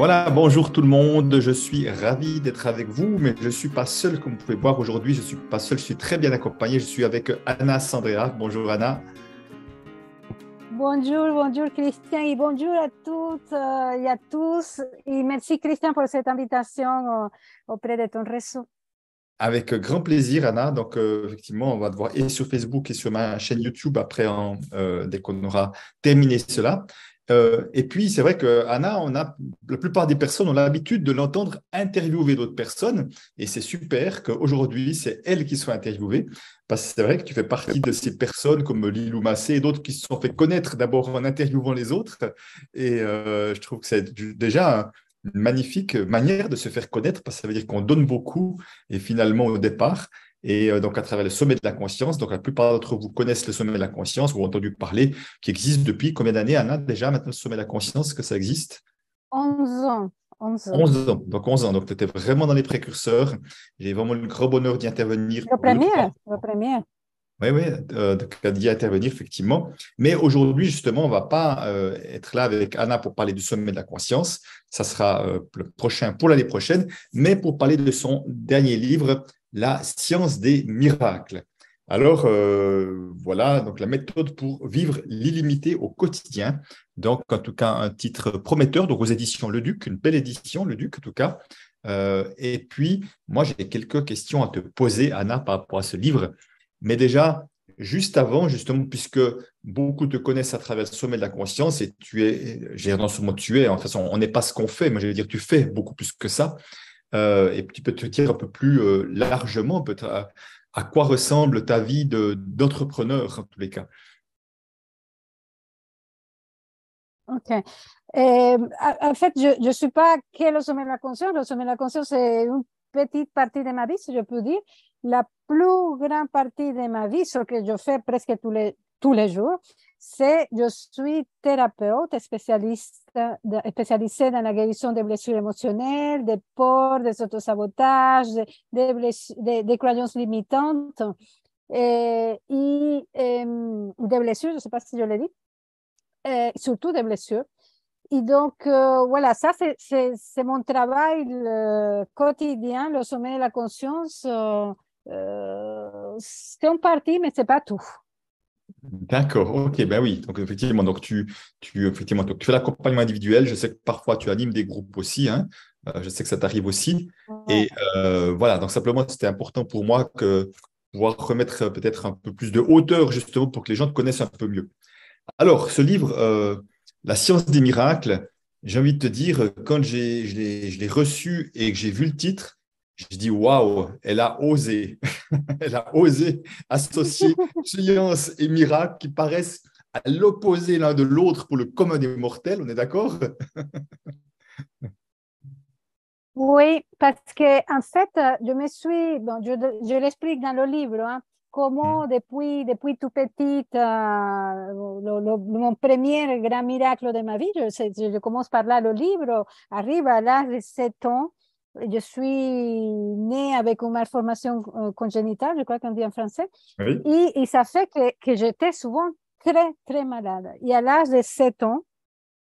Voilà, bonjour tout le monde, je suis ravi d'être avec vous, mais je ne suis pas seul, comme vous pouvez voir aujourd'hui, je ne suis pas seul, je suis très bien accompagné, je suis avec Anna Sandrea. Bonjour Anna. Bonjour, bonjour Christian et bonjour à toutes et à tous. Et merci Christian pour cette invitation auprès de ton réseau. Avec grand plaisir Anna, donc effectivement on va te voir et sur Facebook et sur ma chaîne YouTube après, dès qu'on aura terminé cela. Et puis c'est vrai que Anna, la plupart des personnes ont l'habitude de l'entendre interviewer d'autres personnes et c'est super qu'aujourd'hui c'est elle qui soit interviewée parce que c'est vrai que tu fais partie de ces personnes comme Lilou Massé et d'autres qui se sont fait connaître d'abord en interviewant les autres et je trouve que c'est déjà une magnifique manière de se faire connaître parce que ça veut dire qu'on donne beaucoup et finalement au départ. Et donc, à travers le sommet de la conscience, donc la plupart d'entre vous connaissent le sommet de la conscience ou ont entendu parler, qui existe depuis combien d'années, Anna, déjà, maintenant, le sommet de la conscience, que ça existe? 11 ans, 11 ans. 11 ans. Donc, 11 ans. Donc, tu étais vraiment dans les précurseurs. J'ai vraiment le grand bonheur d'y intervenir Le deux, trois. premier, le premier. Oui, oui, d'y intervenir, effectivement. Mais aujourd'hui, justement, on ne va pas être là avec Anna pour parler du sommet de la conscience. Ça sera le prochain pour l'année prochaine, mais pour parler de son dernier livre, La science des miracles. Alors, voilà, donc la méthode pour vivre l'illimité au quotidien. Donc, en tout cas, un titre prometteur, donc aux éditions Le Duc, une belle édition, Le Duc, en tout cas. Et puis, moi, j'ai quelques questions à te poser, Anna, par rapport à ce livre. Mais déjà, juste avant, justement, puisque beaucoup te connaissent à travers le sommet de la conscience et tu es, j'ai non seulement tu es, en fait, on n'est pas ce qu'on fait, mais je veux dire, tu fais beaucoup plus que ça. Et tu peux te dire un peu plus largement, peut-être, à quoi ressemble ta vie d'entrepreneur, en tous les cas. OK. En fait, je ne suis pas que le sommet de la conscience. Le sommet de la conscience, c'est une petite partie de ma vie, si je peux dire. La plus grande partie de ma vie, ce que je fais presque tous les jours, c'est je suis thérapeute spécialisée dans la guérison des blessures émotionnelles, des peurs, des autosabotages, des croyances limitantes et des blessures, je ne sais pas si je l'ai dit, surtout des blessures. Et donc, voilà, ça, c'est mon travail quotidien, le sommet de la conscience. C'est une partie, mais ce n'est pas tout. D'accord, ok, ben oui. Donc, effectivement, effectivement, donc, tu fais l'accompagnement individuel. Je sais que parfois tu animes des groupes aussi, hein. Je sais que ça t'arrive aussi. Ouais. Et voilà, donc simplement, c'était important pour moi que pouvoir remettre peut-être un peu plus de hauteur, justement, pour que les gens te connaissent un peu mieux. Alors, ce livre, La science des miracles, j'ai envie de te dire, quand je l'ai reçu et que j'ai vu le titre, je dis waouh, elle a osé. Elle a osé associer science et miracle qui paraissent à l'opposé l'un de l'autre pour le commun des mortels, on est d'accord? Oui, parce que en fait, bon, je l'explique dans le livre, hein, comment depuis tout petite, mon premier grand miracle de ma vie, je commence par là, le livre arrive à l'âge de 7 ans. Je suis née avec une malformation congénitale, je crois qu'on dit en français, Oui. et ça fait que j'étais souvent très, très malade. Et à l'âge de 7 ans,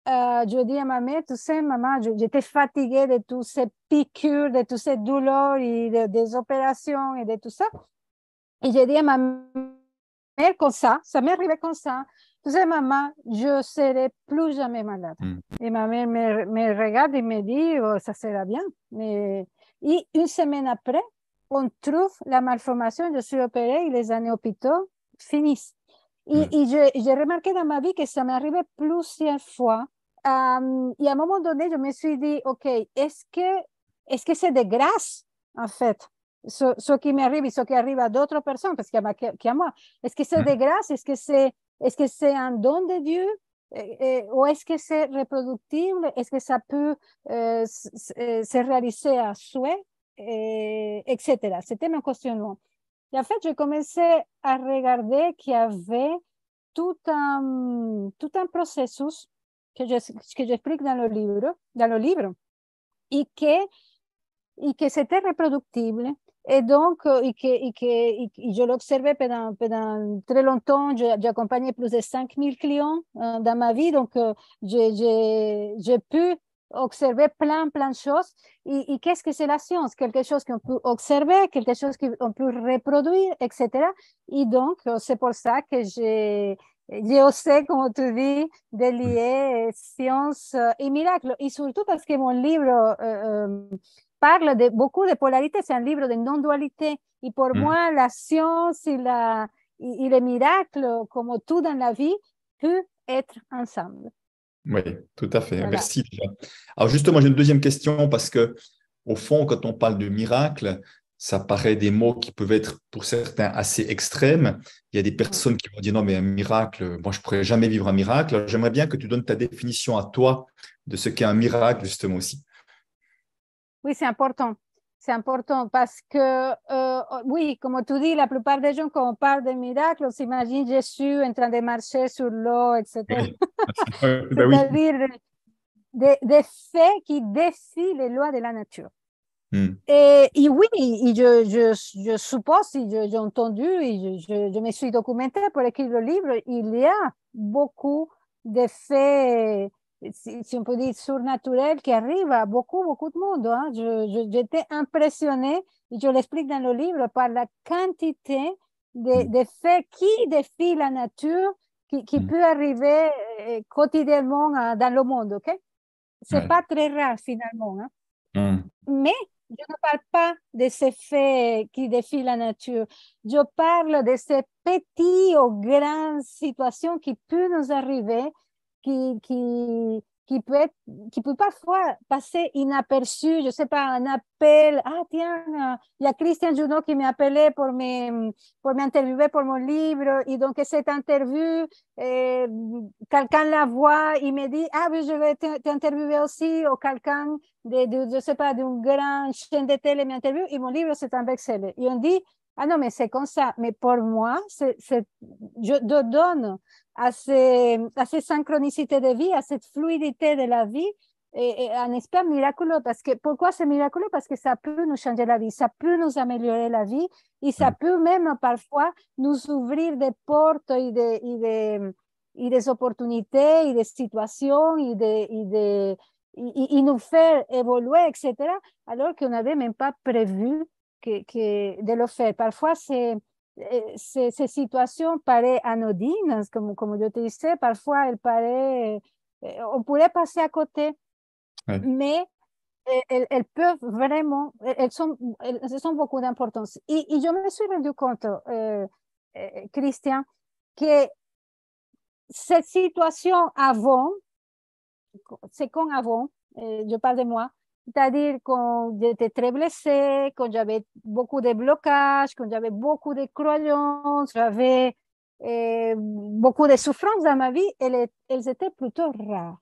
je dis à ma mère, tu sais, maman, j'étais fatiguée de toutes ces piqûres, de toutes ces douleurs et des opérations et de tout ça. Et j'ai dit à ma mère comme ça m'est arrivé comme ça. Tu sais, maman, je ne serai plus jamais malade. Mm. Et ma mère me regarde et me dit, oh, ça sera bien. Et une semaine après, on trouve la malformation, je suis opérée et les années hôpitaux finissent. Mm. Et j'ai remarqué dans ma vie que ça m'est arrivé plusieurs fois. Et à un moment donné, je me suis dit, OK, est-ce que c'est de grâce, en fait, ce qui m'arrive et ce qui arrive à d'autres personnes, parce qu'à moi, est-ce que c'est de Mm. grâce? Est-ce que c'est un don de Dieu? Ou est-ce que c'est reproductible? Est-ce que ça peut se réaliser à souhait? Etc. C'était mon questionnement. Et en fait, j'ai commencé à regarder qu'il y avait tout un processus que j'explique dans le livre et que c'était reproductible. Et donc, et je l'observais pendant très longtemps. J'ai accompagné plus de 5000 clients dans ma vie. Donc, j'ai pu observer plein de choses. Et qu'est-ce que c'est la science? Quelque chose qu'on peut observer, quelque chose qu'on peut reproduire, etc. Et donc, c'est pour ça que j'ai osé, comme tu dis, de lier science et miracle. Et surtout parce que mon livre parle de beaucoup de polarités. C'est un livre de non-dualité. Et pour moi, la science et le miracle, comme tout dans la vie, peut être ensemble. Oui, tout à fait. Voilà. Merci déjà. Alors justement, j'ai une deuxième question parce que au fond, quand on parle de miracle, ça paraît des mots qui peuvent être pour certains assez extrêmes. Il y a des personnes qui vont dire non, mais un miracle, moi je ne pourrais jamais vivre un miracle. Alors, j'aimerais bien que tu donnes ta définition à toi de ce qu'est un miracle justement aussi. Oui, c'est important. C'est important parce que, oui, comme tu dis, la plupart des gens, quand on parle de miracles, on s'imagine Jésus en train de marcher sur l'eau, etc. Oui, ben oui. C'est-à-dire des faits qui défient les lois de la nature. Hmm. Et oui, et je suppose, et j'ai entendu, et je me suis documentée pour écrire le livre, il y a beaucoup de faits, si on peut dire, surnaturels qui arrivent à beaucoup de monde. Hein. J'étais impressionnée, et je l'explique dans le livre, par la quantité de faits qui défient la nature, qui peut arriver quotidiennement dans le monde. Okay? C'est Ouais. pas très rare finalement. Hein. Hmm. Mais je ne parle pas de ces faits qui défient la nature. Je parle de ces petites ou grandes situations qui peuvent nous arriver, qui, qui, qui peut parfois passer inaperçues. Je ne sais pas, un appel. Ah, tiens, il y a Christian Junot qui m'a appelé pour m'interviewer pour mon livre. Et donc, cette interview, quelqu'un la voit, il me dit, ah, oui, je vais t'interviewer aussi, ou quelqu'un je sais pas, d'une grande chaîne de télé m'interviewe et mon livre, c'est un best-seller. Et on dit, ah non, mais c'est comme ça. Mais pour moi, je donne à ces synchronicités de vie, à cette fluidité de la vie, et un esprit miraculeux. Parce que, pourquoi c'est miraculeux? Parce que ça peut nous changer la vie, ça peut nous améliorer la vie, et ça peut même parfois nous ouvrir des portes et des opportunités, et des situations, et nous faire évoluer, etc., alors qu'on n'avait même pas prévu de le faire. Parfois, ces situations paraissent anodines, comme je te disais, parfois elles paraissent, on pourrait passer à côté, Ouais. mais elles peuvent vraiment, elles sont beaucoup d'importance. Et je me suis rendu compte, Christian, que cette situation avant, c'est comme avant, je parle de moi, c'est-à-dire quand j'étais très blessée, quand j'avais beaucoup de blocages, quand j'avais beaucoup de croyances, j'avais beaucoup de souffrances dans ma vie, elles étaient plutôt rares.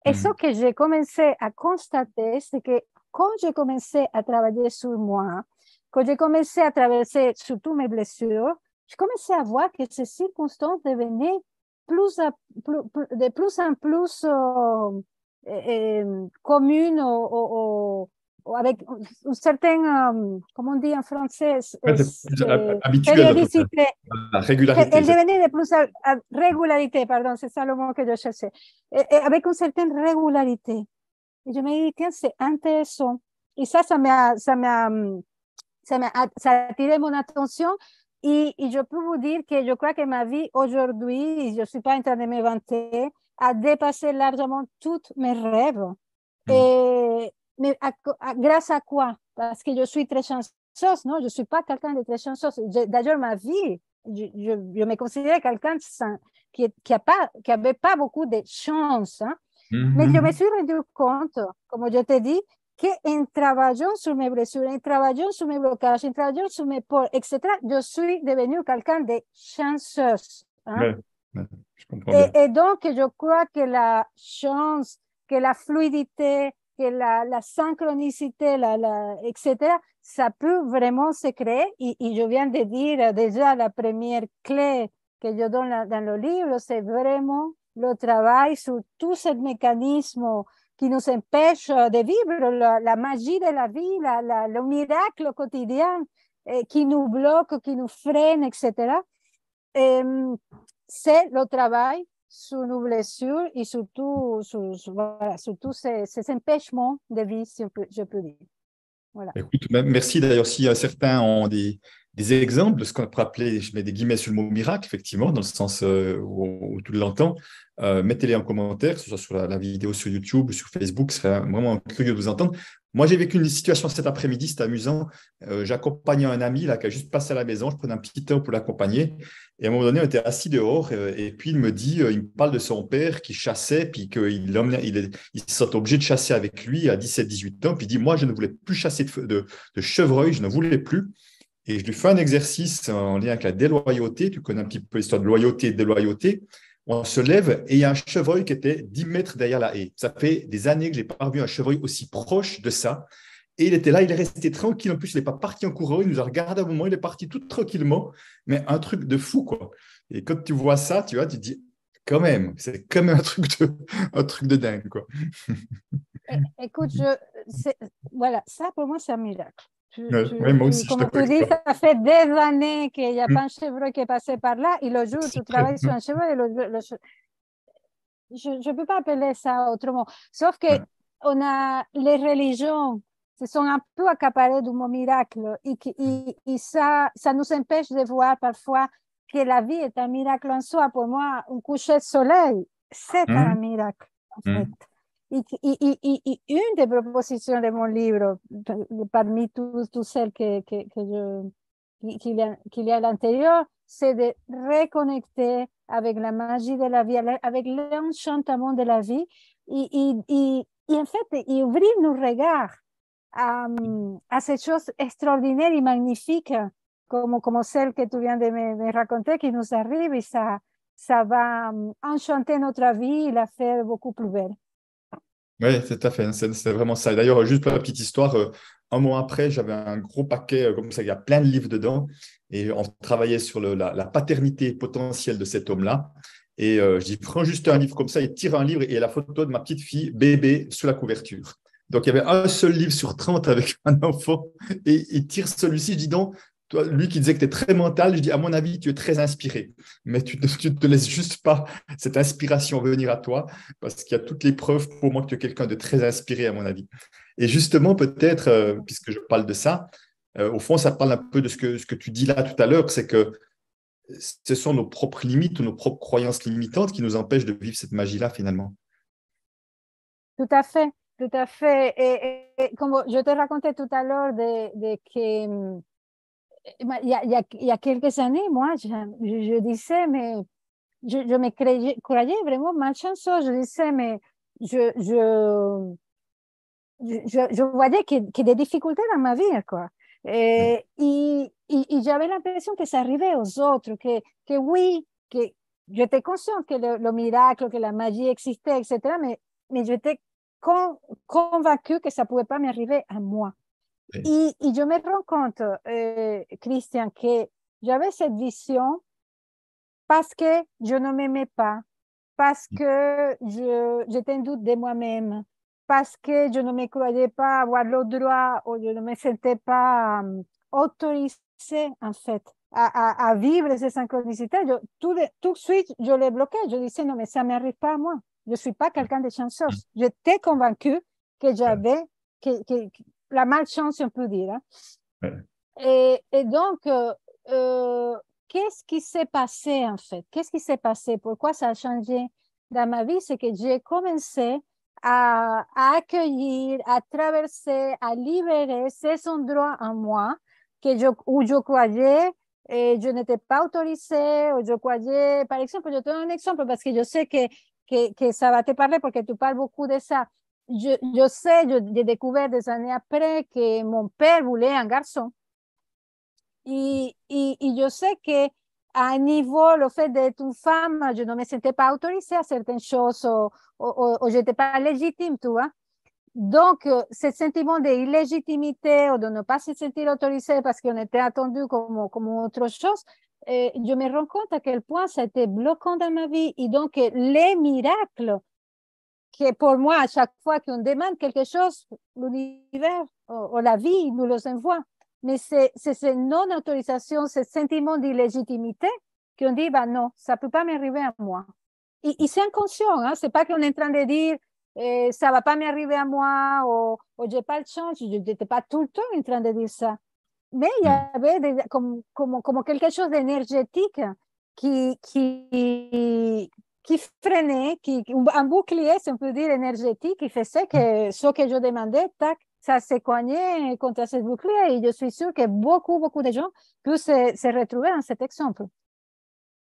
Et ce que j'ai commencé à constater, c'est que quand j'ai commencé à travailler sur moi, quand j'ai commencé à traverser surtout mes blessures, je commençais à voir que ces circonstances devenaient de plus en plus communes ou avec une certaine, comment on dit en français, Ouais, c'est plus habituel, en tout cas. périodicité. La régularité. Elle devenait de plus à régularité, pardon, c'est ça le mot que je cherchais. Et avec une certaine régularité. Et je me dis, tiens, c'est intéressant. Et ça a attiré mon attention. Et je peux vous dire que je crois que ma vie aujourd'hui, je ne suis pas en train de me vanter, a dépassé largement tous mes rêves. Mais grâce à quoi? Parce que je suis très chanceuse, non? Je ne suis pas quelqu'un de très chanceuse. D'ailleurs, ma vie, je me considère quelqu'un qui n'avait pas beaucoup de chance. Hein? Mais je me suis rendu compte, comme je t'ai dit, qu'en travaillant sur mes blessures, en travaillant sur mes blocages, en travaillant sur mes peurs, etc., je suis devenue quelqu'un de chanceuse. Hein? Ouais, je comprends bien. Et donc, je crois que la chance, que la fluidité, que la synchronicité, etc., ça peut vraiment se créer. Et je viens de dire déjà la première clé que je donne dans le livre, c'est vraiment le travail sur tous ces mécanismes qui nous empêchent de vivre la magie de la vie, le miracle quotidien qui nous bloque, qui nous freine, etc. C'est le travail sur nos blessures et surtout, voilà, surtout ces empêchements de vie, si je peux dire. Voilà. Écoute, merci. D'ailleurs, si certains ont des exemples de ce qu'on peut appeler, je mets des guillemets sur le mot miracle, effectivement, dans le sens où tu l'entends, mettez-les en commentaire, que ce soit sur la vidéo sur YouTube ou sur Facebook, ce serait vraiment curieux de vous entendre. Moi, j'ai vécu une situation cet après-midi, c'était amusant. J'accompagnais un ami là, qui a juste passé à la maison, je prenais un petit temps pour l'accompagner. Et à un moment donné, on était assis dehors et puis il me dit, il me parle de son père qui chassait, puis il se sent obligé de chasser avec lui à 17-18 ans. Puis il dit, moi, je ne voulais plus chasser de chevreuil, je ne voulais plus. Et je lui fais un exercice en lien avec la déloyauté. Tu connais un petit peu l'histoire de loyauté et de déloyauté. On se lève et il y a un chevreuil qui était 10 mètres derrière la haie. Ça fait des années que je n'ai pas vu un chevreuil aussi proche de ça. Et il était là, il est resté tranquille. En plus, il n'est pas parti en courant. Il nous a regardé un moment, il est parti tout tranquillement. Mais un truc de fou, quoi. Et quand tu vois ça, tu vois, tu te dis, quand même, c'est quand même un truc de dingue, quoi. Écoute, voilà, ça pour moi, c'est un miracle. Ouais, moi aussi, je suis Comme d'accord tu avec dis, toi. ça fait des années qu'il n'y a pas un chevreuil qui est passé par là. Et le jour où tu travailles sur un chevreuil, je ne peux pas appeler ça autrement. Sauf que on a, les religions se sont un peu accaparées du mot miracle et ça nous empêche de voir parfois que la vie est un miracle en soi. Pour moi, un coucher de soleil, c'est un miracle, en fait. Et une des propositions de mon livre, parmi toutes celles qu'il y a à l'intérieur, c'est de reconnecter avec la magie de la vie, avec l'enchantement de la vie, et en fait, et ouvrir nos regards à ces choses extraordinaires et magnifiques, comme celle que tu viens de me raconter, qui nous arrive, et ça va enchanter notre vie et la faire beaucoup plus belle. Oui, tout à fait. C'est vraiment ça. Et d'ailleurs, juste pour la petite histoire, un mois après, j'avais un gros paquet comme ça, il y a plein de livres dedans. Et on travaillait sur la paternité potentielle de cet homme-là. Et je dis, prends juste un livre comme ça, il tire un livre et il y a la photo de ma petite fille, bébé, sous la couverture. Donc, il y avait un seul livre sur 30 avec un enfant et il tire celui-ci. Je dis donc, toi, lui qui disait que tu es très mental, je dis, à mon avis, tu es très inspiré. Mais tu ne te laisses juste pas cette inspiration venir à toi parce qu'il y a toutes les preuves pour moi que tu es quelqu'un de très inspiré, à mon avis. Et justement, peut-être, puisque je parle de ça, au fond, ça parle un peu de ce que tu dis là tout à l'heure, c'est que ce sont nos propres limites ou nos propres croyances limitantes qui nous empêchent de vivre cette magie-là, finalement. Tout à fait, tout à fait. Et comme je te racontais tout à l'heure de que il y a quelques années, moi, je disais, mais je me croyais vraiment malchanceuse. Je disais, mais je, je, je voyais que des difficultés dans ma vie, quoi. Et j'avais l'impression que ça arrivait aux autres, que oui, que j'étais consciente que le miracle, que la magie existait, etc. Mais j'étais convaincue que ça ne pouvait pas m'arriver à moi. Et je me rends compte, Christian, que j'avais cette vision parce que je ne m'aimais pas, parce que j'étais en doute de moi-même, parce que je ne me croyais pas avoir le droit ou je ne me sentais pas autorisée, en fait, à vivre ces synchronicités. Tout de suite, je les bloquais. Je disais, non, mais ça ne m'arrive pas à moi. Je ne suis pas quelqu'un de chanceuse. J'étais convaincue que j'avais la malchance, on peut dire. Hein. Et donc, qu'est-ce qui s'est passé en fait? Qu'est-ce qui s'est passé? Pourquoi ça a changé dans ma vie? C'est que j'ai commencé à accueillir, à traverser, à libérer ces endroits en moi où je croyais et je n'étais pas autorisée, où je croyais, par exemple, je te donne un exemple parce que je sais que ça va te parler parce que tu parles beaucoup de ça. Je sais, j'ai découvert des années après que mon père voulait un garçon. Et je sais qu'à un niveau, le fait d'être une femme, je ne me sentais pas autorisée à certaines choses ou je n'étais pas légitime, tu vois. Donc, ce sentiment d'illégitimité ou de ne pas se sentir autorisée parce qu'on était attendu comme autre chose, je me rends compte à quel point ça a été bloquant dans ma vie. Et donc, les miracles, que pour moi, à chaque fois qu'on demande quelque chose, l'univers ou la vie nous les envoie. Mais c'est cette non-autorisation, ce sentiment d'illégitimité qu'on dit, bah non, ça ne peut pas m'arriver à moi. c'est inconscient, hein? C'est pas qu'on est en train de dire ça va pas m'arriver à moi ou j'ai pas le chance. Je n'étais pas tout le temps en train de dire ça. Mais il y avait comme quelque chose d'énergétique qui, qui, qui freinait, un bouclier, si on peut dire, énergétique, qui faisait que ce que je demandais, tac, ça s'est cogné contre ce bouclier. Et je suis sûre que beaucoup de gens peuvent se retrouver dans cet exemple.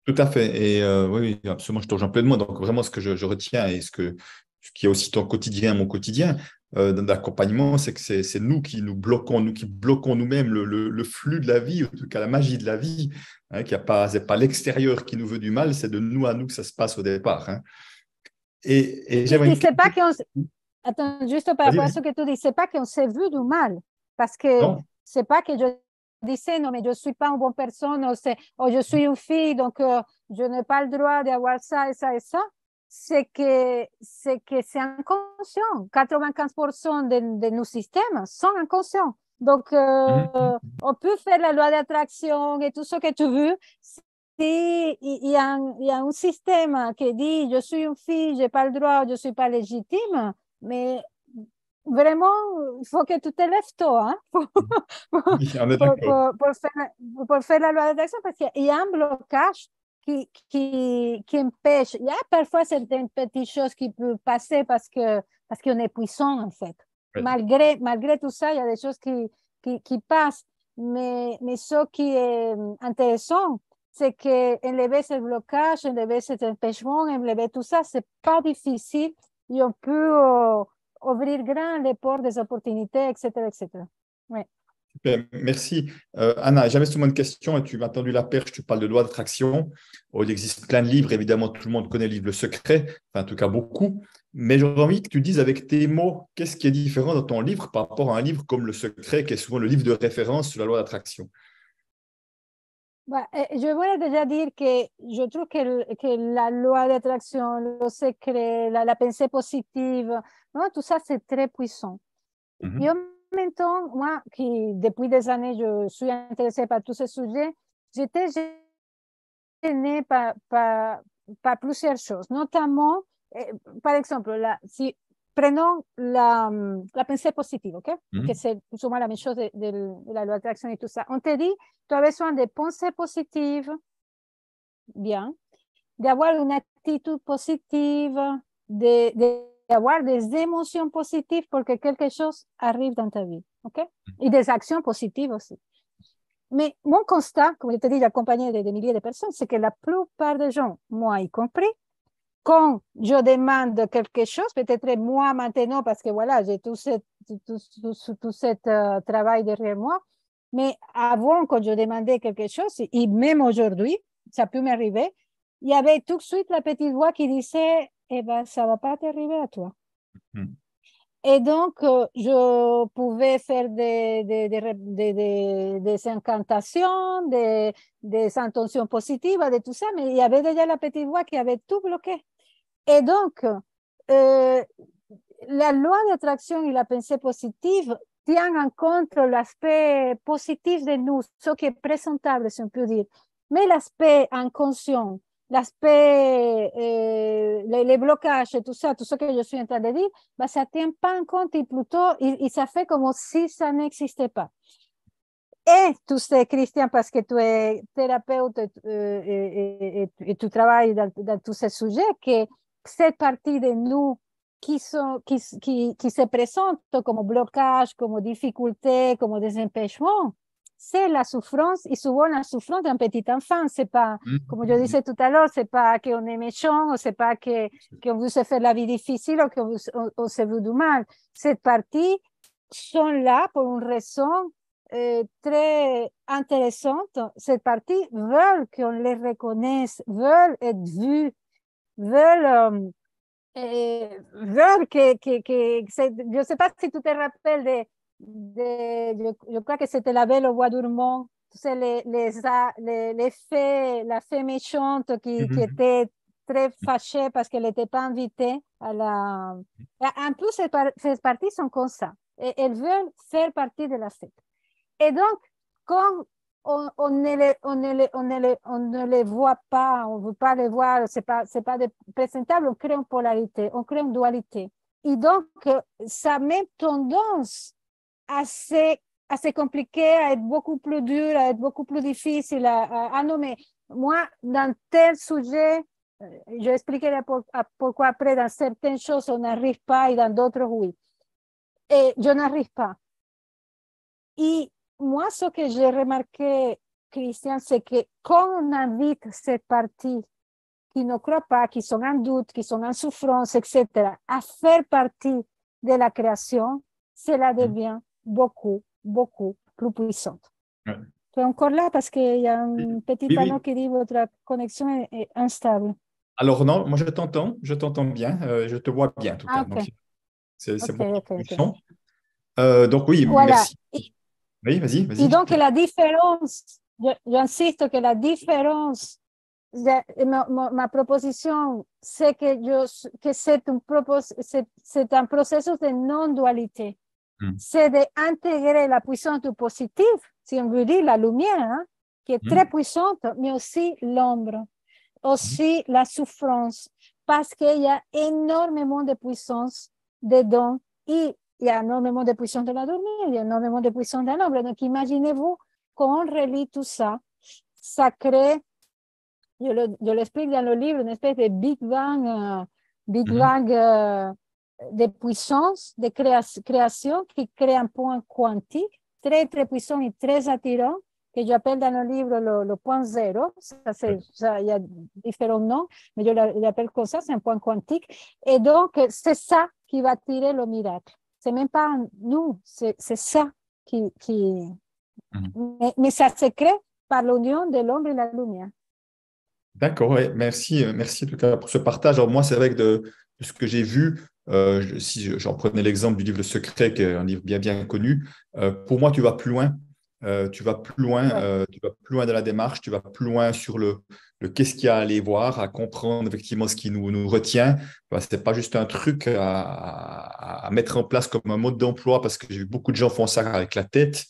Tout à fait. Et oui, oui, absolument, je te rejoins pleinement. Donc, vraiment, ce que je retiens et ce qui est aussi ton quotidien, mon quotidien d'accompagnement, c'est que c'est nous qui nous bloquons, nous qui bloquons nous-mêmes le flux de la vie, en tout cas la magie de la vie. Hein, c'est pas l'extérieur qui nous veut du mal, c'est de nous à nous que ça se passe au départ. Hein. Et j'aimerais Et c'est pas qu'on... Attends, juste par Vas-y, rapport à vas-y. ce que tu dis, c'est pas qu'on s'est vu du mal, parce que Non. c'est pas que je disais non, mais je suis pas une bonne personne, ou je suis une fille, donc je n'ai pas le droit d'avoir ça et ça et ça. C'est inconscient. 95% de nos systèmes sont inconscients. Donc, Mhm. on peut faire la loi d'attraction et tout ce que tu veux. Si il y a un système qui dit je suis une fille, je n'ai pas le droit, je ne suis pas légitime, mais vraiment, il faut que tu te lèves tôt hein, Oui, on est d'accord. pour faire la loi d'attraction parce qu'il y a un blocage qui empêche. Il y a parfois certaines petites choses qui peuvent passer parce qu'on est puissant en fait. Ouais. Malgré tout ça, il y a des choses qui passent. Mais ce qui est intéressant, c'est qu'enlever ce blocage, enlever cet empêchement, enlever tout ça, c'est pas difficile et on peut ouvrir grand les portes des opportunités, etc., etc. Ouais. Super, merci. Anna, j'avais souvent une question et tu m'as tendu la perche, tu parles de loi d'attraction. Oh, il existe plein de livres, évidemment, tout le monde connaît le livre Le Secret, enfin, en tout cas beaucoup. Mais j'aurais envie que tu dises avec tes mots, qu'est-ce qui est différent dans ton livre par rapport à un livre comme Le Secret, qui est souvent le livre de référence sur la loi d'attraction. Bah, je voulais déjà dire que je trouve que la loi d'attraction, le secret, la pensée positive, non, tout ça, c'est très puissant. Et en Mhm. même temps, moi, qui depuis des années, je suis intéressée par tous ces sujets, j'étais gênée par plusieurs choses, notamment, par exemple, si prenons la pensée positive, OK? Que Mhm. c'est plus ou moins la même chose de la loi d'attraction et tout ça. On te dit, tu as besoin de pensées positives, bien, d'avoir une attitude positive, d'avoir des émotions positives pour que quelque chose arrive dans ta vie, OK? Et des actions positives aussi. Mais mon constat, comme je te dis, accompagné de milliers de personnes, c'est que la plupart des gens, moi y compris, quand je demande quelque chose, peut-être moi maintenant, parce que voilà, j'ai tout ce travail derrière moi, mais avant, quand je demandais quelque chose, et même aujourd'hui, ça peut m'arriver, il y avait tout de suite la petite voix qui disait, eh ben, ça va pas t'arriver à toi. Mhm. Et donc, je pouvais faire des incantations, des intentions positives, de tout ça, mais il y avait déjà la petite voix qui avait tout bloqué. Et donc, la loi d'attraction et la pensée positive tient en compte l'aspect positif de nous, ce qui est présentable, si on peut dire. Mais l'aspect inconscient, l'aspect, les blocages et tout ça, tout ce que je suis en train de dire, bah, ça ne tient pas en compte et plutôt, ça fait comme si ça n'existait pas. Et tu sais, Christian, parce que tu es thérapeute et tu travailles dans tous ces sujets, que cette partie de nous qui se présente comme blocage, comme difficulté, comme des empêchements, c'est la souffrance, et souvent la souffrance d'un petit enfant. C'est pas, comme je Mhm. disais tout à l'heure, c'est pas qu'on est méchant, c'est pas qu'on veut se faire la vie difficile ou qu'on se veut du mal. Cette partie sont là pour une raison très intéressante. Cette partie veulent qu'on les reconnaisse, veulent être vus, veulent, veulent je ne sais pas si tu te rappelles je crois que c'était La Belle au bois dormant, tu sais, la fée méchante qui Mhm. était très fâchée parce qu'elle n'était pas invitée à la... En plus, ces parties sont comme ça. Et elles veulent faire partie de la fête. Et donc, quand on ne les voit pas, on ne veut pas les voir, c'est pas présentable, on crée une polarité, on crée une dualité. Et donc, ça met tendance à se compliquer, à être beaucoup plus dur, à être beaucoup plus difficile. Non, mais moi, dans tel sujet, je expliquerai pourquoi après, dans certaines choses, on n'arrive pas et dans d'autres, oui. Et je n'arrive pas. Et moi, ce que j'ai remarqué, Christian, c'est que quand on invite cette partie qui ne croient pas, qui sont en doute, qui sont en souffrance, etc., à faire partie de la création, cela devient beaucoup, beaucoup plus puissante. Ouais. Tu es encore là parce qu'il y a un petit Oui, panneau oui. qui dit votre connexion est instable. Alors non, moi je t'entends bien, je te vois bien en tout Ah, cas. ok. Donc c'est Ok, bon. ok, ok. Donc oui, Voilà. merci. Oui, vas-y, Et vas-y. donc, la différence, j'insiste que la différence, ma proposition, c'est que c'est un processus de non-dualité. Mm. C'est d'intégrer la puissance du positif, si on veut dire la lumière, hein, qui est très puissante, mais aussi l'ombre, aussi la souffrance, parce qu'il y a énormément de puissance dedans et il y a énormément de puissance de la lumière, il y a énormément de puissance de l'ombre. Donc, imaginez-vous, quand on relie tout ça, ça crée, je l'explique dans le livre, une espèce de Big Bang de puissance, de création qui crée un point quantique très, très puissant et très attirant, que j'appelle dans le livre le point zéro. Il y a différents noms, mais je l'appelle comme ça, c'est un point quantique. Et donc, c'est ça qui va attirer le miracle. C'est même pas nous, c'est ça qui... Mais ça se crée par l'union de l'ombre et la lumière. D'accord, ouais, merci, merci en tout cas pour ce partage. Alors moi, c'est vrai que de ce que j'ai vu, si j'en prenais l'exemple du livre Le Secret, qui est un livre bien bien connu, pour moi, tu vas plus loin. Ouais. Tu vas plus loin dans la démarche, tu vas plus loin sur le qu'est-ce qu'il y a à aller voir, à comprendre effectivement ce qui nous retient. Ce n'est pas juste un truc à mettre en place comme un mode d'emploi, parce que j'ai vu beaucoup de gens font ça avec la tête.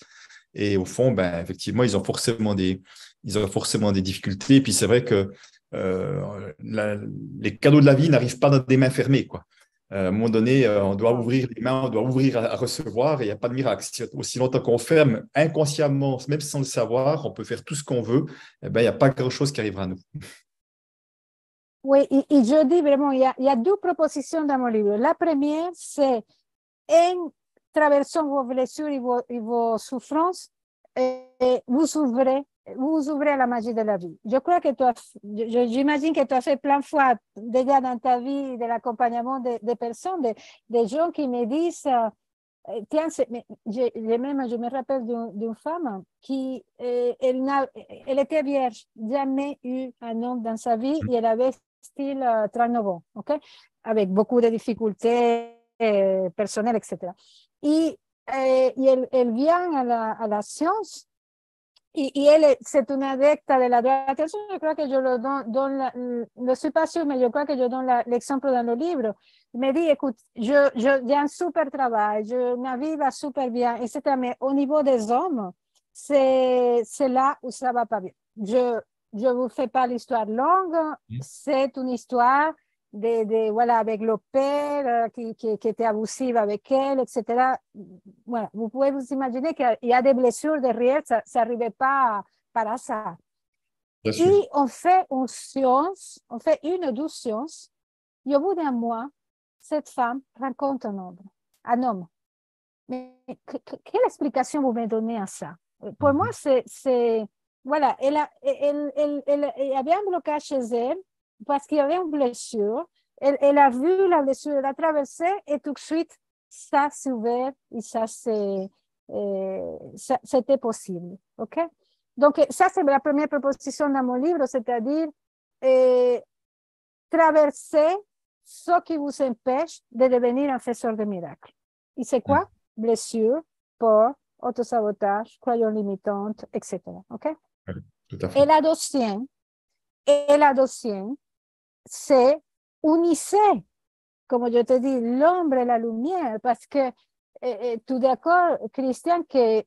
Et au fond, ben, effectivement, ils ont forcément des difficultés. Et puis c'est vrai que les cadeaux de la vie n'arrivent pas dans des mains fermées, quoi. À un moment donné, on doit ouvrir les mains, on doit ouvrir à recevoir et il n'y a pas de miracle. Aussi longtemps qu'on ferme inconsciemment, même sans le savoir, on peut faire tout ce qu'on veut, eh ben, il n'y a pas grand-chose qui arrivera à nous. Oui, et je dis vraiment, il y a deux propositions dans mon livre. La première, c'est en traversant vos blessures et vos souffrances, vous ouvrez à la magie de la vie. Je crois que j'imagine que tu as fait plein de fois déjà dans ta vie de l'accompagnement des personnes, des gens qui me disent, tiens, je me rappelle d'une femme qui, elle était vierge, jamais eu un homme dans sa vie et elle avait style 39 ans, ok? Avec beaucoup de difficultés personnelles, etc. Et, elle vient à la science et elle, c'est une adepte de la droite. Attention, je crois que je le donne ne suis pas sûre, mais je crois que je donne l'exemple dans le livre. Il me dit, écoute, j'ai un super travail, ma vie va super bien, etc. Mais au niveau des hommes, c'est là où ça va pas bien. Je vous fais pas l'histoire longue, c'est une histoire voilà, avec le père qui était abusif avec elle, etc. Voilà, vous pouvez vous imaginer qu'il y a des blessures derrière, ça n'arrivait pas par hasard. Bien sûr. Et on fait une science, on fait une ou deux sciences, et au bout d'un mois, cette femme rencontre un homme. Mais quelle explication vous me donnez à ça? Pour moi, voilà, elle avait un blocage chez elle parce qu'il y avait une blessure. Elle a vu la blessure, elle a traversé et tout de suite, ça s'est ouvert et c'était possible. OK? Donc, ça, c'est la première proposition dans mon livre, c'est-à-dire traverser ce qui vous empêche de devenir un faiseur de miracles. Et c'est quoi? Blessure, peur, autosabotage, croyances limitantes, etc. OK? Oui, tout à fait. Et la deuxième, c'est unissez, comme je te dis, l'ombre et la lumière, parce que tu es d'accord, Christian, que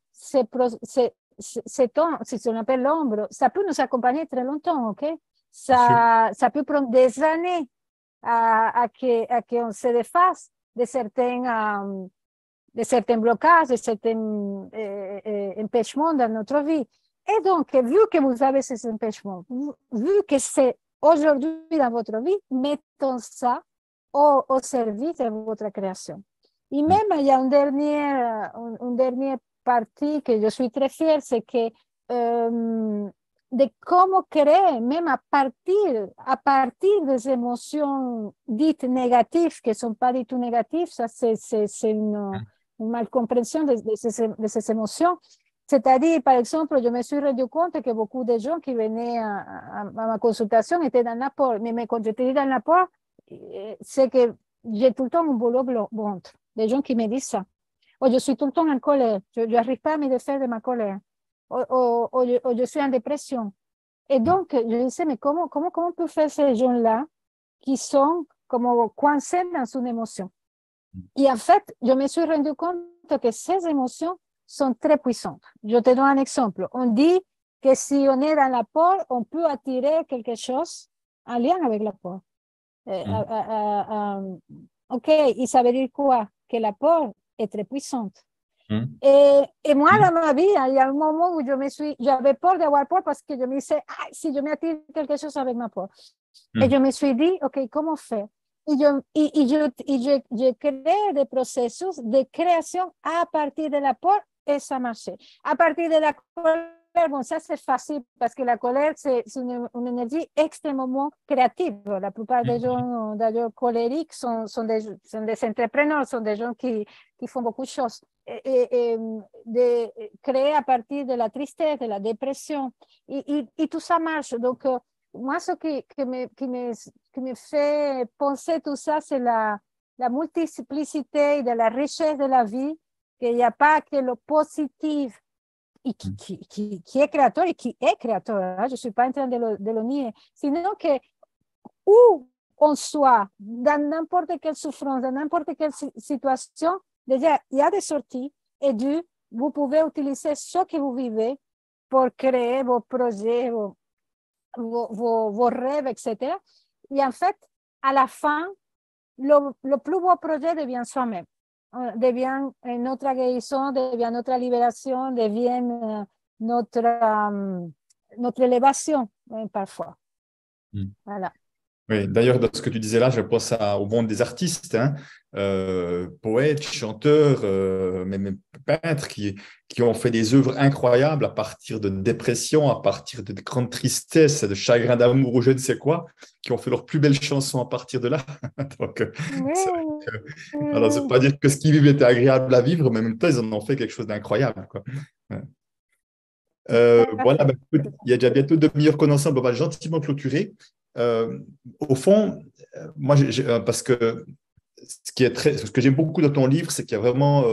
si on appelle l'ombre, ça peut nous accompagner très longtemps, ok? Ça peut prendre des années à qu'on se défasse de certains blocages, de certains empêchements dans notre vie. Et donc, vu que vous avez ces empêchements, vu que c'est aujourd'hui dans votre vie, mettons ça au service de votre création. Et même, il y a une dernière partie que je suis très fière, c'est que de comment créer, même à partir des émotions dites négatives, qui ne sont pas du tout négatives, ça c'est une malcompréhension de ces émotions. C'est-à-dire, par exemple, je me suis rendu compte que beaucoup de gens qui venaient à ma consultation étaient dans la peur. Mais quand j'étais dans la peur, c'est que j'ai tout le temps un boulot ventre. Des gens qui me disent ça. Ou je suis tout le temps en colère. Je n'arrive pas à me défaire de ma colère. Ou je suis en dépression. Et donc, je disais, mais comment on peut faire ces gens-là qui sont comme coincés dans une émotion? Et en fait, je me suis rendu compte que ces émotions sont très puissantes. Je te donne un exemple. On dit que si on est dans la peur, on peut attirer quelque chose en lien avec la peur. OK, et ça veut dire quoi? Que la peur est très puissante. Et moi, dans ma vie, il y a un moment où j'avais peur d'avoir peur parce que je me disais, si je m'attire quelque chose avec ma peur. Et je me suis dit, OK, comment faire? Et je crée des processus de création à partir de la peur et ça marchait. À partir de la colère, bon, ça c'est facile parce que la colère, c'est une énergie extrêmement créative. La plupart des gens d'ailleurs colériques sont des entrepreneurs, sont des gens qui font beaucoup de choses. Et de créer à partir de la tristesse, de la dépression, et tout ça marche. Donc, moi, ce qui me fait penser tout ça, c'est la multiplicité de la richesse de la vie, qu'il n'y a pas que le positif et qui est créateur et qui est créateur. Hein? Je ne suis pas en train de le nier, sinon que où on soit, dans n'importe quelle souffrance, dans n'importe quelle situation, déjà, il y a des sorties et vous pouvez utiliser ce que vous vivez pour créer vos projets, vos rêves, etc. Et en fait, à la fin, le plus beau projet devient soi-même, devient notre guérison, devient notre libération, devient notre élévation, parfois. Voilà. Oui, d'ailleurs, dans ce que tu disais là, je pense au monde des artistes, hein, poètes, chanteurs, même peintres qui ont fait des œuvres incroyables à partir de dépression, à partir de grandes tristesses, de chagrin d'amour ou je ne sais quoi, qui ont fait leurs plus belles chansons à partir de là. Donc, c'est vrai que, alors, c'est pas dire que ce qu'ils vivent était agréable à vivre, mais en même temps, ils en ont fait quelque chose d'incroyable, quoi. Voilà, bah, écoute, il y a déjà bientôt 2 heures qu'on est ensemble, on va gentiment clôturer. Au fond, moi, parce que ce que j'aime beaucoup dans ton livre, c'est qu'il y a vraiment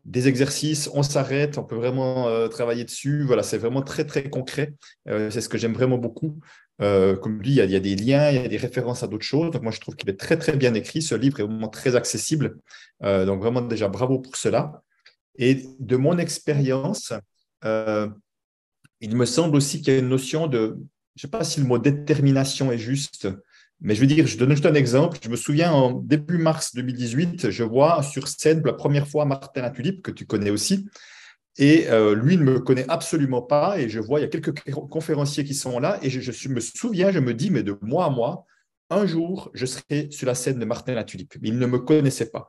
des exercices, on s'arrête, on peut vraiment travailler dessus. Voilà, c'est vraiment très, très concret. C'est ce que j'aime vraiment beaucoup. Comme dit, il y a des liens, il y a des références à d'autres choses. Donc, moi, je trouve qu'il est très, très bien écrit. Ce livre est vraiment très accessible. Donc, vraiment, déjà, bravo pour cela. Et de mon expérience, il me semble aussi qu'il y a une notion de, je ne sais pas si le mot détermination est juste, mais je veux dire, je donne juste un exemple. Je me souviens, en début mars 2018, je vois sur scène pour la première fois Martin Latulippe, que tu connais aussi, et lui, il ne me connaît absolument pas, et je vois, il y a quelques conférenciers qui sont là, et je me souviens, je me dis, mais de mois à mois, un jour, je serai sur la scène de Martin Latulippe. Mais il ne me connaissait pas.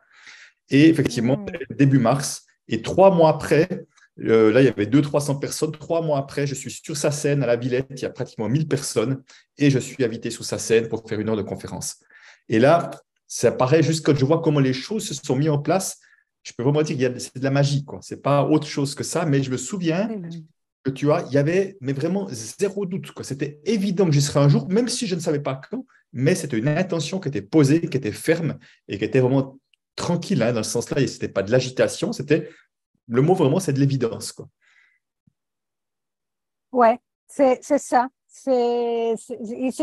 Et effectivement, début mars, et 3 mois après, là, il y avait 200-300 personnes. 3 mois après, je suis sur sa scène à la Villette. Il y a pratiquement 1000 personnes et je suis invité sur sa scène pour faire 1 heure de conférence. Et là, ça paraît juste quand je vois comment les choses se sont mises en place, je peux vraiment dire que c'est de la magie, quoi. Ce n'est pas autre chose que ça, mais je me souviens que tu vois, il y avait mais vraiment zéro doute, quoi. C'était évident que j'y serais un jour, même si je ne savais pas quand, mais c'était une intention qui était posée, qui était ferme et qui était vraiment tranquille, hein, dans ce sens-là. Et ce n'était pas de l'agitation, c'était le mot vraiment, c'est de l'évidence, quoi. Ouais, c'est ça. C'est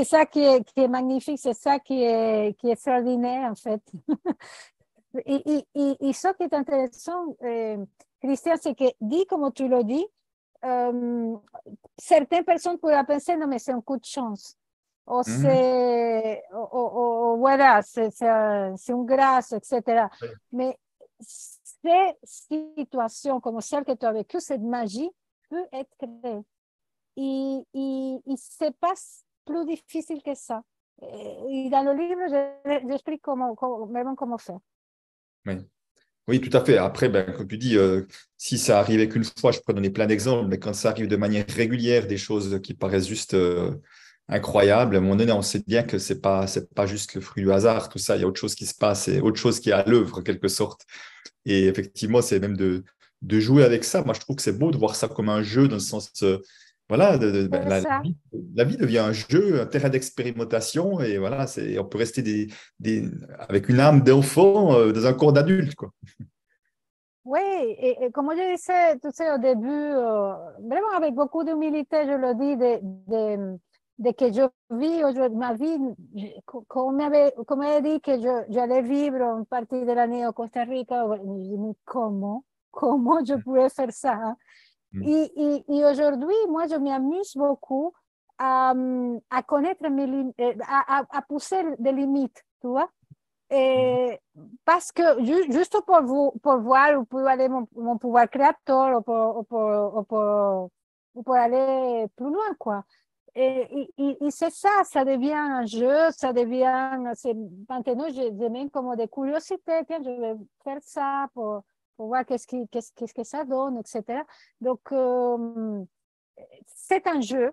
ça qui est magnifique, c'est ça qui est extraordinaire, en fait. Et ce qui est intéressant, Christian, c'est que, dit comme tu le dis, certaines personnes pourraient penser, non, mais c'est un coup de chance. Ou voilà, c'est une grâce, etc. Mais ces situations comme celle que tu as vécue, cette magie peut être créée. Et c'est pas plus difficile que ça. Et dans le livre, j'explique vraiment comment faire. Oui. Oui, tout à fait. Après, ben, comme tu dis, si ça arrivait qu'une fois, je pourrais donner plein d'exemples, mais quand ça arrive de manière régulière, des choses qui paraissent juste incroyables, à un moment donné, on sait bien que c'est pas juste le fruit du hasard, tout ça, il y a autre chose qui se passe, c'est autre chose qui est à l'œuvre, en quelque sorte. Et effectivement, c'est même de jouer avec ça. Moi, je trouve que c'est beau de voir ça comme un jeu, dans le sens, voilà, ben, C'est ça. la vie devient un jeu, un terrain d'expérimentation, et voilà, on peut rester avec une âme d'enfant dans un corps d'adulte, quoi. Oui, et comme je disais, tu sais, au début, vraiment avec beaucoup d'humilité, je le dis, de que je vis aujourd'hui ma vie, comme m'avait dit que j'allais vivre une partie de l'année au Costa Rica, je me dis, mais comment je pourrais faire ça? Hein? Mm. Et aujourd'hui, moi, je m'amuse beaucoup à connaître à pousser des limites, tu vois? Et parce que juste pour voir où peut aller mon pouvoir créateur ou pour aller plus loin, quoi. Et c'est ça, ça devient un jeu, ça devient, maintenant, j'ai même comme des curiosités, tiens, je vais faire ça pour voir qu'est-ce que ça donne, etc. Donc, c'est un jeu.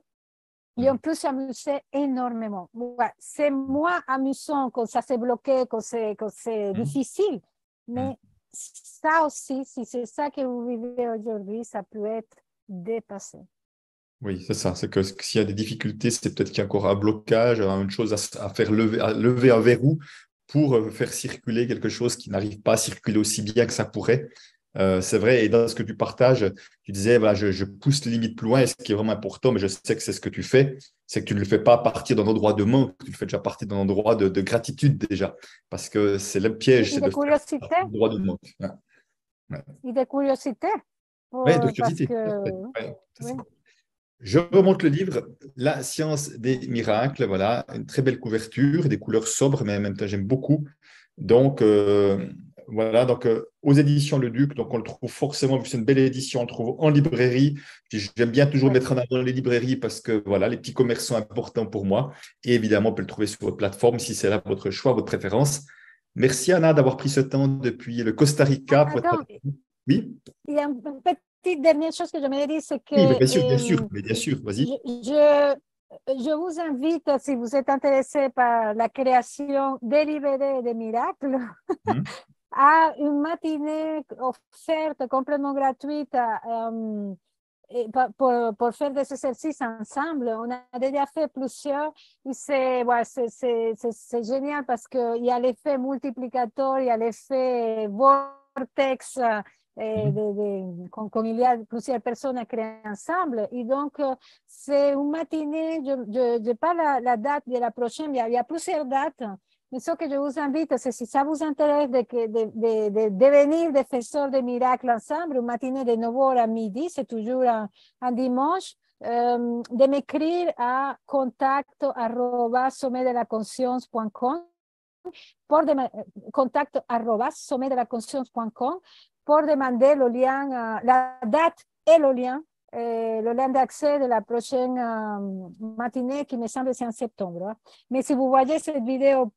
Et on peut s'amuser énormément. Ouais, c'est moins amusant quand ça s'est bloqué, quand c'est Mm. difficile. Mm. Mais ça aussi, si c'est ça que vous vivez aujourd'hui, ça peut être dépassé. Oui, c'est ça. C'est que s'il y a des difficultés, c'est peut-être qu'il y a encore un blocage, une chose à faire lever, à lever un verrou pour faire circuler quelque chose qui n'arrive pas à circuler aussi bien que ça pourrait. C'est vrai. Et dans ce que tu partages, tu disais, voilà, je pousse les limites plus loin. Et ce qui est vraiment important, mais je sais que c'est ce que tu fais, c'est que tu ne le fais pas à partir d'un endroit de manque, tu le fais déjà à partir d'un endroit de gratitude déjà. Parce que c'est le piège, c'est De de faire curiosité, partir d'un endroit de manque. Ouais, ouais. et de curiosité, Ouais, de parce curiosité. Tout à que, fait. Ouais, c'est oui, ça. Je remonte le livre, La science des miracles. Voilà, une très belle couverture, des couleurs sobres, mais en même temps, j'aime beaucoup. Donc, voilà, donc aux éditions Le Duc, donc on le trouve forcément, vu que c'est une belle édition, on le trouve en librairie. J'aime bien toujours oui. mettre en avant les librairies parce que voilà, les petits commerces sont importants pour moi. Et évidemment, on peut le trouver sur votre plateforme si c'est là votre choix, votre préférence. Merci Anna d'avoir pris ce temps depuis le Costa Rica pour être avec Attends, nous. Oui, il y a une petite dernière chose que je me dis, c'est oui, que mais bien sûr, vas-y. je vous invite, si vous êtes intéressé par la création délibérée des miracles, Hmm. à une matinée offerte complètement gratuite pour faire des exercices ensemble. On a déjà fait plusieurs et c'est génial parce qu'il y a l'effet multiplicateur, il y a l'effet vortex. Hmm. Quand il y a plusieurs personnes à créer ensemble. Et donc, c'est une matinée, je n'ai pas la date de la prochaine, il y a plusieurs dates. Mais ce que je vous invite, c'est si ça vous intéresse de devenir défenseur des miracles ensemble, une matinée de 9h à midi, c'est toujours un dimanche, de m'écrire à contact@sommetdelaconscience.com pour contact@sommetdelaconscience.com pour demander le lien, la date et le lien d'accès de la prochaine matinée qui me semble c'est en septembre. Hein. Mais si vous voyez cette vidéo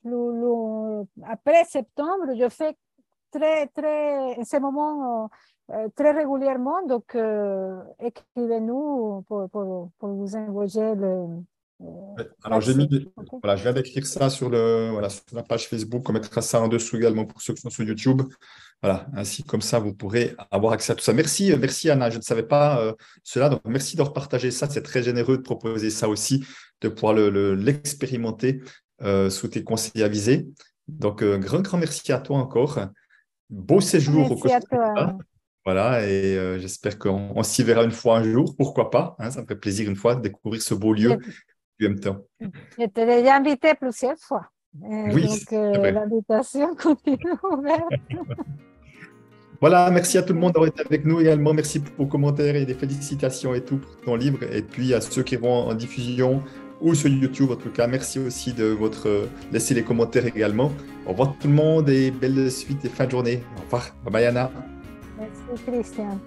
après septembre, je fais en ce moment très régulièrement. Donc, écrivez-nous pour vous envoyer Ouais. Alors, l'accès. Okay? voilà, je viens d'écrire ça voilà, sur la page Facebook. On mettra ça en dessous également pour ceux qui sont sur YouTube. Voilà, ainsi comme ça, vous pourrez avoir accès à tout ça. Merci, merci Anna. Je ne savais pas cela. Donc, merci de repartager ça. C'est très généreux de proposer ça aussi, de pouvoir l'expérimenter sous tes conseils avisés. Donc, grand merci à toi encore. Beau séjour au Merci à Costa Rica. toi. Voilà, et j'espère qu'on s'y verra une fois un jour. Pourquoi pas, hein, ça me fait plaisir une fois de découvrir ce beau lieu du M-Temps. Je t'ai déjà invité plusieurs fois. Oui, Donc, c'est vrai. l'invitation continue ouverte. Voilà, merci à tout le monde d'avoir été avec nous également. Merci pour vos commentaires et des félicitations et tout pour ton livre. Et puis à ceux qui vont en diffusion ou sur YouTube, en tout cas, merci aussi de votre laisser les commentaires également. Au revoir tout le monde et belle suite et fin de journée. Au revoir. Bye bye Anna. Merci, Christian.